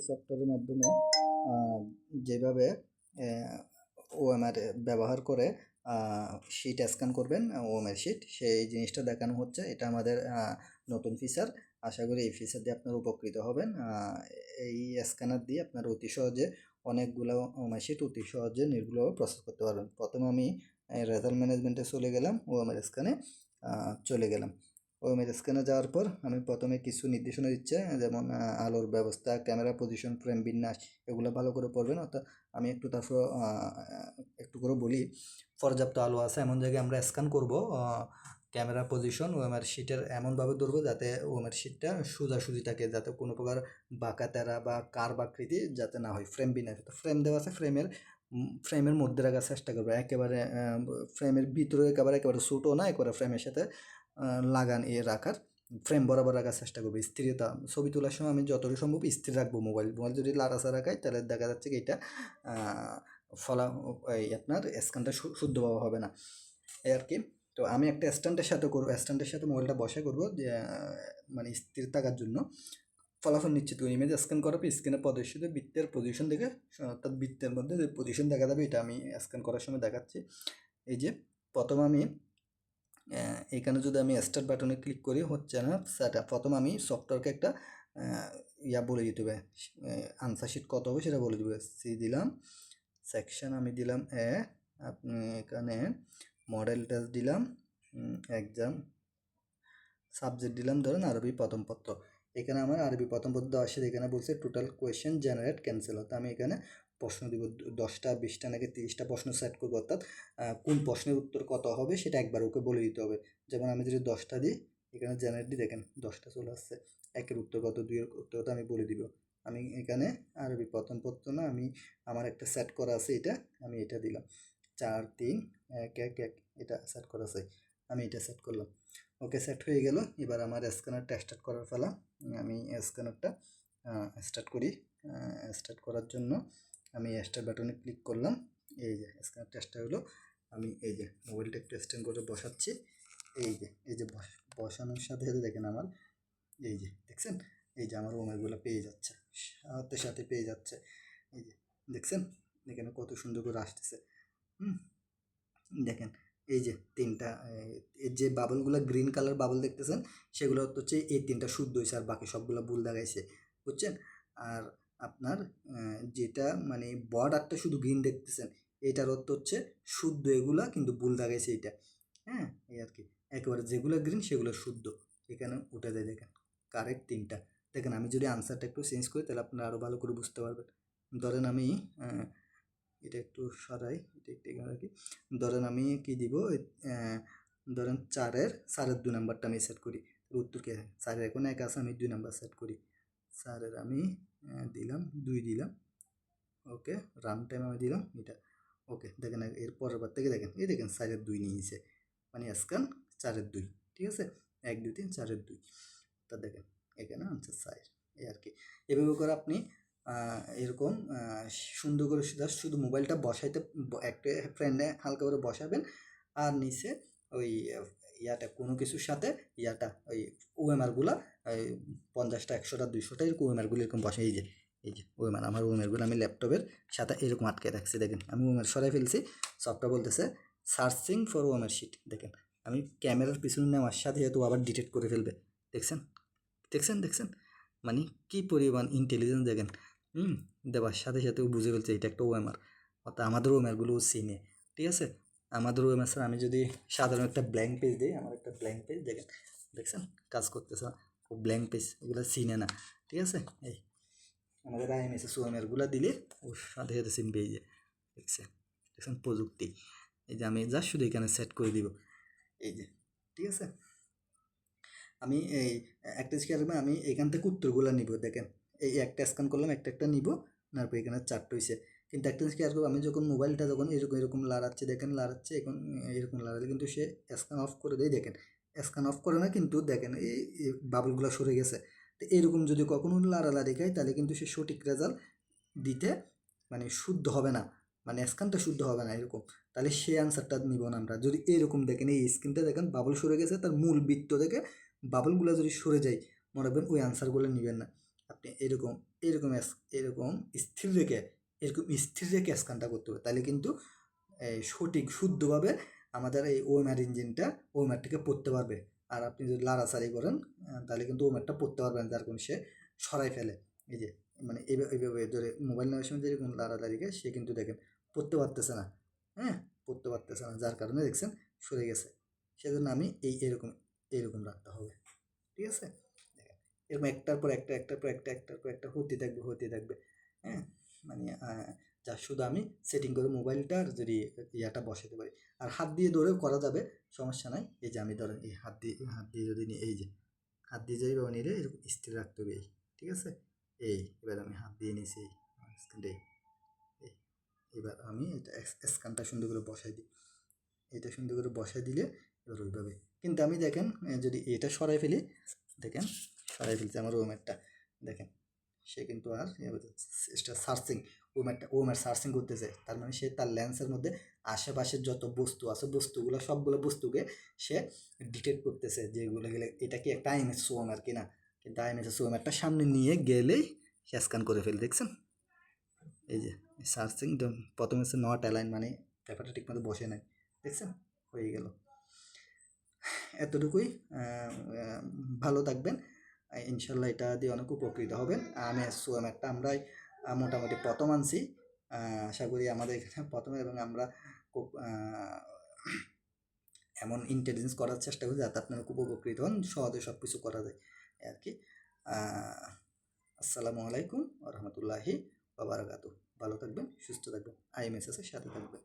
সফটওয়্যারের মাধ্যমে যেভাবে ওএমআর ব্যবহার করে শিট স্ক্যান করবেন, ওএমআর শিট, সেই জিনিসটা দেখানো হচ্ছে। এটা আমাদের নতুন ফিচার। আশা করি এই ফিচার দিয়ে আপনারা উপকৃত হবেন। এই স্ক্যানার দিয়ে আপনারা অতি সহজে অনেকগুলো ওএমআর শিট অতি সহজে নির্ভুলভাবে প্রসেস করতে পারবেন। প্রথমে আমি রেজাল্ট ম্যানেজমেন্টে চলে গেলাম, ওএমআর স্ক্যানে চলে গেলাম। ওএমআর স্ক্যানে যাওয়ার পর আমি প্রথমে কিছু নির্দেশনা দিচ্ছে, যেমন আলোর ব্যবস্থা, ক্যামেরা পজিশন, ফ্রেম বিন্যাস, এগুলো ভালো করে পড়বেন। অর্থাৎ আমি তারপর একটু করে বলি। পর্যাপ্ত আলো আছে এমন জায়গায় আমরা স্ক্যান করব। ক্যামেরা পজিশন ওএমআর শিটের এমনভাবে ধরবো যাতে ওএমআর শিটটা সোজাসুজি থাকে, যাতে কোনো প্রকার বাঁকা তেরা বা কার্ভ আকৃতি যাতে না হয়। ফ্রেম বিন্যাস, ফ্রেম দেওয়া আছে, ফ্রেমের মধ্যে রাখার চেষ্টা করবো, একেবারে ফ্রেমের ভিতরে একেবারে ছোটো না, একেবারে ফ্রেমের সাথে লাগান রাখার, ফ্রেম বরাবর রাখার চেষ্টা করবো। স্থিরতা, ছবি তোলার সময় আমি যতটুকু সম্ভব স্থির রাখবো। মোবাইল যদি লাড়াচাড়া খায় তাহলে দেখা যাচ্ছে কি এটা আপনার স্ক্যানটা শুদ্ধভাবে হবে না, এই আর কি। তো আমি একটা স্ট্যান্ডের সাথে মোবাইলটা বসে করবো, যে মানে স্থির থাকার জন্য। ফলাফল নিশ্চিত করে ইমেজ স্ক্যান করার পর স্ক্রিনে প্রদর্শিত বৃত্তের পজিশন দেখে, অর্থাৎ বৃত্তের মধ্যে যে পজিশন দেখা যাবে এটা আমি স্ক্যান করার সময় দেখাচ্ছি। এই যে প্রথম আমি এখানে যদি আমি স্টার্ট বাটনে ক্লিক করি, হচ্ছে না সেটা। প্রথম আমি সফটওয়্যারকে একটা বলে দিতে হবে, আনসার শিট কত হবে সেটা বলে দেবে। সি দিলাম, সেকশন আমি দিলাম আপনি এখানে মডেল টেস্ট দিলাম, এক্সাম, সাবজেক্ট দিলাম ধরেন আরবি প্রথম পত্র। এখানে আমার আরবি প্রথম পত্র আসে, এখানে বলছে টোটাল কোয়েশ্চেন জেনারেট ক্যান্সেল, অর্থাৎ আমি এখানে প্রশ্ন দিব 10টা 20টা নাকি 30টা প্রশ্ন সেট করবো। অর্থাৎ কোন প্রশ্নের উত্তর কত হবে সেটা একবার ওকে বলে দিতে হবে। যেমন আমি যদি 10টা দিই, এখানে জেনারেট দিই, দেখেন 10টা চলে আসছে। একের উত্তর কত, দুইয়ের উত্তর কত আমি বলে দিব। আমি এখানে আরবি প্রথম পত্র না, আমি আমার একটা সেট করা আছে, আমি এটা দিলাম 4 3 1 1 1, এটা সেট করা আছে, আমি এটা সেট করলাম। ওকে, সেট হয়ে গেল। এবার আমার স্ক্যানারটা স্টার্ট করার ফেলা। আমি স্ক্যানারটা স্টার্ট করি। স্টার্ট করার জন্য আমি স্টার্ট বাটনে ক্লিক করলাম। এই যে স্ক্যানারটা স্টার্ট হলো। আমি এই যে মোবাইলটা একটু স্ট্যান্ড করে বসাচ্ছি। এই যে বসানোর সাথে সাথে দেখেন আমার এই যে দেখছেন, এই যে আমার ওমেরগুলো পেয়ে যাচ্ছে, সাথে সাথে পেয়ে যাচ্ছে। এই যে দেখছেন, এখানে কত সুন্দর করে আসতেছে। দেখেন এই যে তিনটা, যে বাবলগুলো গ্রিন কালার বাবল দেখতেছেন, সেগুলো হচ্ছে এই তিনটা শুদ্ধ হয়েছে, আর বাকি সবগুলো ভুল দেখাইছে, বুঝছেন। আর আপনার যেটা মানে বর্ডারটা শুধু গ্রিন দেখতেছেন, এটার অর্থ হচ্ছে শুদ্ধ, এগুলা কিন্তু ভুল দেখাইছে এটা। হ্যাঁ, এই আর কি, একেবারে যেগুলো গ্রিন সেগুলো শুদ্ধ, এখানে উঠে যায়। দেখেন কারেক্ট তিনটা। দেখেন আমি যদি আনসারটা একটু চেঞ্জ করি তাহলে আপনারা আরও ভালো করে বুঝতে পারবেন। ধরেন আমি এটা একটু সরাই, এটা একটু এখানে রাখি। ধরেন আমি কি দিব, ধরেন 4-এর 2 নাম্বারটা আমি সেট করি। উত্তর কি, 4-এর এখন 1 আছে, আমি 2 নাম্বার সেট করি। 4-এর আমি দিলাম 2 দিলাম। ওকে, রান টাইম আমি দিলাম এটা। ওকে, দেখেন এর পরের বার থেকে দেখেন, এই দেখেন 4-এর 2 নিয়েছে, মানে স্ক্যান 4-এর 2, ঠিক আছে, 1 2 3 4-এর 2। তা দেখেন এখানে আনসার 4, এই আর কি। এভাবে করে আপনি এরকম সুন্দর করে শুধু মোবাইলটা বসাইতে, একটা ফ্রেন্ডে হালকা করে বসাবেন, আর নিচে ওই কোনো কিছুর সাথে ওই ওএমআরগুলা, ওই 50টা 100টা 200টা এরকম ওএমআরগুলো এরকম বসাই। এই যে ওএমআর, আমার ওএমআরগুলো আমি ল্যাপটপের সাথে এরকম আটকে রাখছি। দেখেন আমি ওএমআর সরাই ফেলছি, সফটওয়্যার বলতেছে সার্চিং ফর ওএমআর শিট। দেখেন আমি ক্যামেরার পিছনে নেওয়ার সাথে যেহেতু আবার ডিটেক্ট করে ফেলবে। দেখছেন দেখছেন দেখছেন, মানে কি পরিমাণ ইন্টেলিজেন্স দেখেন। দেওয়ার সাথে সাথেও বুঝে ফেলছে এটা একটা ওএমআর, অর্থাৎ আমাদের ওএমআরগুলো চিনে, ঠিক আছে। আমাদের ওএমআর স্যার, আমি যদি সাধারণ একটা ব্ল্যাঙ্ক পেজ দিই, আমার একটা ব্ল্যাঙ্ক পেজ দেখছেন কাজ করতেছে, ও ব্ল্যাঙ্ক পেজ ওগুলো চিনে না, ঠিক আছে। এই আমাদের আইএমএসএস ওএমআরগুলো দিলে ওর সাথে সাথে চিনবে। এই যে দেখছেন প্রযুক্তি। এই যে আমি জাস্ট শুধু এখানে সেট করে দিব, এই যে, ঠিক আছে। আমি এই একটা স্ক্যান, আমি এখান থেকে উত্তরগুলো নিব। দেখেন এই একটা স্ক্যান করলাম, একটা নিব, তারপর এখানে 4টা হয়েছে। কিন্তু একটা স্ক্যান করবো, আমি যখন মোবাইলটা যখন এরকম লাড়াচ্ছে, দেখেন লাড়াচ্ছে, এখন এরকম লাড়ালে কিন্তু সে স্ক্যান অফ করে দেয়। দেখেন স্ক্যান অফ করে না, কিন্তু দেখেন এই বাবলগুলো সরে গেছে। তো এরকম যদি কখনো লাড়ালাড়ি খায় তাহলে কিন্তু সে সঠিক রেজাল্ট দিতে মানে শুদ্ধ হবে না, মানে স্ক্যানটা শুদ্ধ হবে না এরকম, তাহলে সেই আনসারটা নিব না আমরা। যদি এরকম দেখেন এই স্ক্রিনটা দেখেন বাবল সরে গেছে, তার মূল বৃত্ত থেকে বাবলগুলো যদি সরে যায়, মনে রাখবেন ওই আনসারগুলো নেবেন না। আপনি এরকম এরকম এরকম স্থির রেখে স্ক্যানটা করতে হবে, তাহলে কিন্তু সঠিক শুদ্ধভাবে আমাদের এই ওএমআর ইঞ্জিনটা ওএমআরটাকে পড়তে পারবে। আর আপনি যদি লাড়াচাড়ি করেন তাহলে কিন্তু ওএমআরটা পড়তে পারবেন, যার কারণে সে সরাই ফেলে। এই যে মানে এইভাবে ধরে মোবাইল নেওয়ার সময় যেরকম লাড়ালাড়িকে সে কিন্তু দেখেন পড়তে পারতেছে না, হ্যাঁ পড়তে পারতেছে না, যার কারণে দেখছেন সরে গেছে। সেজন্য আমি এইরকম রাখতে হবে, ঠিক আছে। দেখেন এরকম একটার পর একটা হতে থাকবে, হ্যাঁ মানে যা শুধু আমি সেটিং করে মোবাইলটার যদি ইয়াটা বসাতে পারি। আর হাত দিয়ে ধরেও করা যাবে, সমস্যা নাই। এই যে আমি ধরেন এই হাত দিয়ে যদি নিই, এই যে হাত দিয়ে যাই বাবা নিলে এরকম স্থির রাখতে হবে, এই ঠিক আছে। এবার আমি হাত দিয়ে নিয়েছি এই এবার আমি এটা স্ক্যানটা সুন্দর করে বসাই দিই। এটা সুন্দর করে বসাই দিলে এবার ওইভাবে কিন্তু আমি দেখেন যদি এটা সরাই ফেলি, দেখেন সরাই ফেলছে আমার ওমেরটা, দেখেন সে কিন্তু আর ওমের সার্চিং করতেছে, তার মানে সে তার লেন্সের মধ্যে আশেপাশের যত বস্তু আছে বস্তুগুলো সবগুলো বস্তুকে সে ডিটেক্ট করতেছে, যেগুলো গেলে এটা কি একটা আইএমএস ওমের কিনা, কিন্তু আইএমএস ওমেরটা সামনে নিয়ে গেলেই সে স্ক্যান করে ফেলে, দেখছেন। এই যে সার্চিং প্রথমে হচ্ছে নট অ্যালাইন, মানে পেপারটা ঠিকমতো বসে নাই, দেখছেন হয়ে গেল। এতটুকুই, ভালো থাকবেন, ইনশাল্লাহ এটা দিয়ে অনেক উপকৃত হবেন। আমি একটা আমরাই মোটামুটি প্রথম আনছি, আশা করি আমাদের এখানে প্রথমে, এবং আমরা খুব এমন ইন্টেলিজেন্স করার চেষ্টা করি যাতে আপনারা খুব উপকৃত হন, সহজে সব কিছু করা যায় আর কি। আসসালামু আলাইকুম ওয়া রাহমাতুল্লাহি ওয়া বারাকাতুহু। ভালো থাকবেন, সুস্থ থাকবেন, আইএমএস এর সাথে থাকবেন।